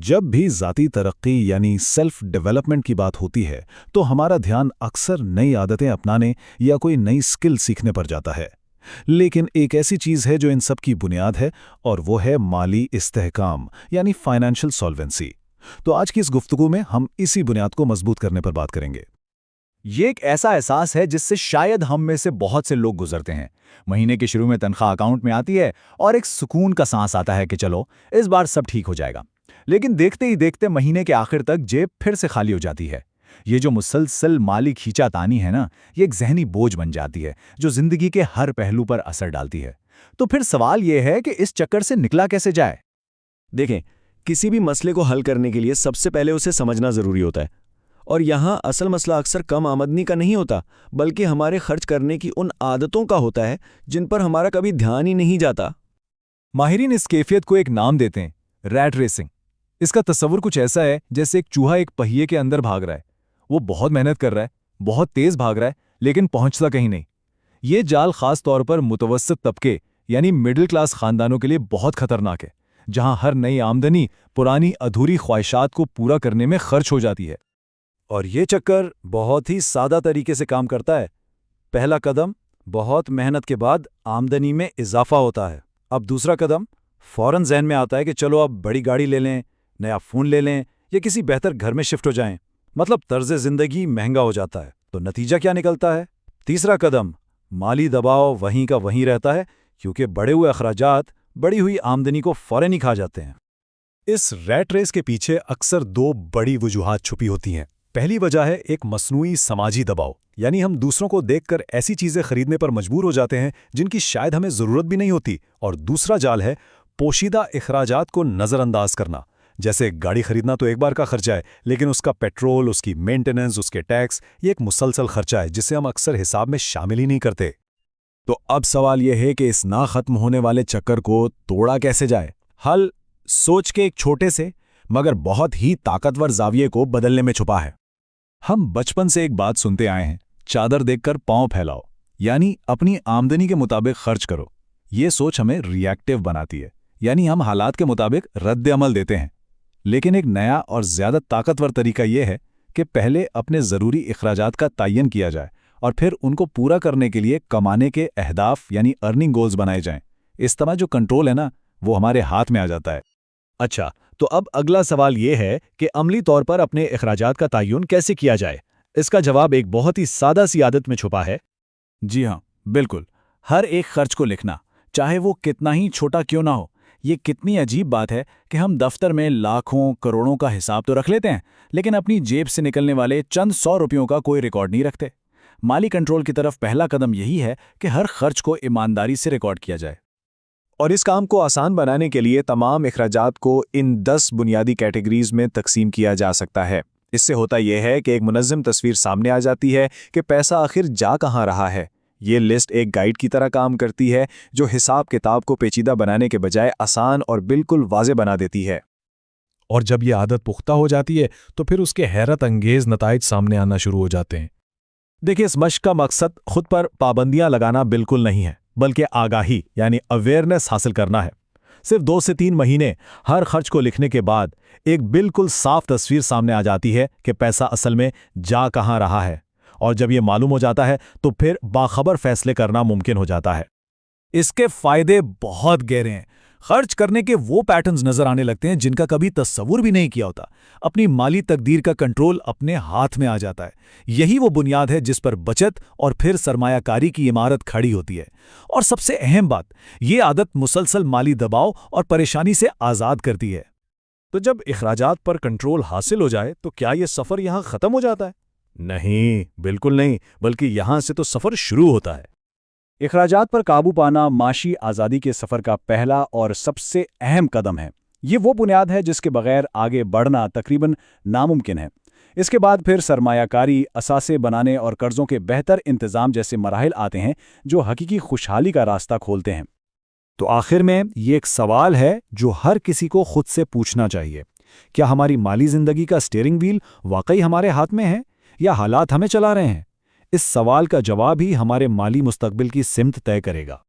जब भी ذاتی तरक्की यानी सेल्फ डेवलपमेंट की बात होती है तो हमारा ध्यान अक्सर नई आदतें अपनाने या कोई नई स्किल सीखने पर जाता है। लेकिन एक ऐसी चीज़ है जो इन सब की बुनियाद है और वो है माली इस्तेहकाम यानी फाइनेंशियल सॉल्वेंसी। तो आज की इस गुफ्तगू में हम इसी बुनियाद को मजबूत करने पर बात करेंगे। ये एक ऐसा एहसास है जिससे शायद हम में से बहुत से लोग गुजरते हैं। महीने के शुरू में तनख्वाह अकाउंट में आती है और एक सुकून का सांस आता है कि चलो इस बार सब ठीक हो जाएगा। लेकिन देखते ही देखते महीने के आखिर तक जेब फिर से खाली हो जाती है। ये जो मुसलसल माली खींचातानी है ना, ये एक जहनी बोझ बन जाती है जो जिंदगी के हर पहलू पर असर डालती है। तो फिर सवाल ये है कि इस चक्कर से निकला कैसे जाए। देखें, किसी भी मसले को हल करने के लिए सबसे पहले उसे समझना ज़रूरी होता है। और यहाँ असल मसला अक्सर कम आमदनी का नहीं होता, बल्कि हमारे खर्च करने की उन आदतों का होता है जिन पर हमारा कभी ध्यान ही नहीं जाता। माहिरीन इस कैफियत को एक नाम देते हैं, रैट रेसिंग। इसका तस्वुर कुछ ऐसा है जैसे एक चूहा एक पहिए के अंदर भाग रहा है। वो बहुत मेहनत कर रहा है, बहुत तेज भाग रहा है, लेकिन पहुंचता कहीं नहीं। ये जाल खास तौर पर मुतवस्सित तबके यानी मिडिल क्लास खानदानों के लिए बहुत खतरनाक है, जहां हर नई आमदनी पुरानी अधूरी ख्वाहिशात को पूरा करने में खर्च हो जाती है। और ये चक्कर बहुत ही सादा तरीके से काम करता है। पहला कदम, बहुत मेहनत के बाद आमदनी में इजाफा होता है। अब दूसरा कदम, फौरन जहन में आता है कि चलो अब बड़ी गाड़ी ले लें, नया फ़ोन ले लें या किसी बेहतर घर में शिफ्ट हो जाएं। मतलब तर्ज ज़िंदगी महंगा हो जाता है। तो नतीजा क्या निकलता है? तीसरा कदम, माली दबाव वहीं का वहीं रहता है, क्योंकि बढ़े हुए अखराजात बढ़ी हुई आमदनी को फौरन ही खा जाते हैं। इस रैट रेस के पीछे अक्सर दो बड़ी वजूहात छुपी होती हैं। पहली वजह है एक मसनूई समाजी दबाव, यानी हम दूसरों को देखकर ऐसी चीज़ें खरीदने पर मजबूर हो जाते हैं जिनकी शायद हमें ज़रूरत भी नहीं होती। और दूसरा जाल है पोशीदा अखराजात को नज़रअंदाज करना। जैसे गाड़ी खरीदना तो एक बार का खर्चा है, लेकिन उसका पेट्रोल, उसकी मेंटेनेंस, उसके टैक्स, ये एक मुसलसल खर्चा है जिसे हम अक्सर हिसाब में शामिल ही नहीं करते। तो अब सवाल यह है कि इस ना खत्म होने वाले चक्कर को तोड़ा कैसे जाए। हल सोच के एक छोटे से मगर बहुत ही ताकतवर जाविये को बदलने में छुपा है। हम बचपन से एक बात सुनते आए हैं, चादर देखकर पांव फैलाओ, यानी अपनी आमदनी के मुताबिक खर्च करो। ये सोच हमें रिएक्टिव बनाती है, यानी हम हालात के मुताबिक रद्द अमल देते हैं। लेकिन एक नया और ज़्यादा ताकतवर तरीका यह है कि पहले अपने ज़रूरी अखराजात का तयन किया जाए और फिर उनको पूरा करने के लिए कमाने के अहदाफ यानी अर्निंग गोल्स बनाए जाएं। इस तरह जो कंट्रोल है ना, वो हमारे हाथ में आ जाता है। अच्छा, तो अब अगला सवाल ये है कि अमली तौर पर अपने अखराजात का तयन कैसे किया जाए। इसका जवाब एक बहुत ही सादा सी आदत में छुपा है। जी हाँ, बिल्कुल। हर एक खर्च को लिखना, चाहे वो कितना ही छोटा क्यों ना हो। ये कितनी अजीब बात है कि हम दफ्तर में लाखों करोड़ों का हिसाब तो रख लेते हैं, लेकिन अपनी जेब से निकलने वाले चंद 100 रुपयों का कोई रिकॉर्ड नहीं रखते। माली कंट्रोल की तरफ पहला कदम यही है कि हर खर्च को ईमानदारी से रिकॉर्ड किया जाए। और इस काम को आसान बनाने के लिए तमाम अखराजात को इन 10 बुनियादी कैटेगरीज में तकसीम किया जा सकता है। इससे होता यह है कि एक मुनज़्ज़म तस्वीर सामने आ जाती है कि पैसा आखिर जा कहाँ रहा है। ये लिस्ट एक गाइड की तरह काम करती है जो हिसाब किताब को पेचीदा बनाने के बजाय आसान और बिल्कुल वाज़े बना देती है। और जब ये आदत पुख्ता हो जाती है तो फिर उसके हैरत अंगेज नताइज सामने आना शुरू हो जाते हैं। देखिए, इस मश्क का मकसद खुद पर पाबंदियां लगाना बिल्कुल नहीं है, बल्कि आगाही यानी अवेयरनेस हासिल करना है। सिर्फ 2 से 3 महीने हर खर्च को लिखने के बाद एक बिल्कुल साफ तस्वीर सामने आ जाती है कि पैसा असल में जा कहाँ रहा है। और जब ये मालूम हो जाता है तो फिर बाखबर फैसले करना मुमकिन हो जाता है। इसके फायदे बहुत गहरे हैं। खर्च करने के वो पैटर्न्स नजर आने लगते हैं जिनका कभी तस्वुर भी नहीं किया होता। अपनी माली तकदीर का कंट्रोल अपने हाथ में आ जाता है। यही वो बुनियाद है जिस पर बचत और फिर सरमायाकारी की इमारत खड़ी होती है। और सबसे अहम बात, ये आदत मुसलसल माली दबाव और परेशानी से आज़ाद करती है। तो जब अखराजात पर कंट्रोल हासिल हो जाए तो क्या ये सफ़र यहाँ ख़त्म हो जाता है? नहीं, बिल्कुल नहीं, बल्कि यहाँ से तो सफ़र शुरू होता है। अखराजात पर काबू पाना माशी आज़ादी के सफ़र का पहला और सबसे अहम कदम है। ये वो बुनियाद है जिसके बगैर आगे बढ़ना तकरीबन नामुमकिन है। इसके बाद फिर सरमायाकारी, असासे बनाने और कर्ज़ों के बेहतर इंतज़ाम जैसे मराहिल आते हैं जो हकीकी खुशहाली का रास्ता खोलते हैं। तो आखिर में ये एक सवाल है जो हर किसी को खुद से पूछना चाहिए, क्या हमारी माली ज़िंदगी का स्टीयरिंग व्हील वाकई हमारे हाथ में है या हालात हमें चला रहे हैं? इस सवाल का जवाब ही हमारे माली मुस्तकबिल की सिमत तय करेगा।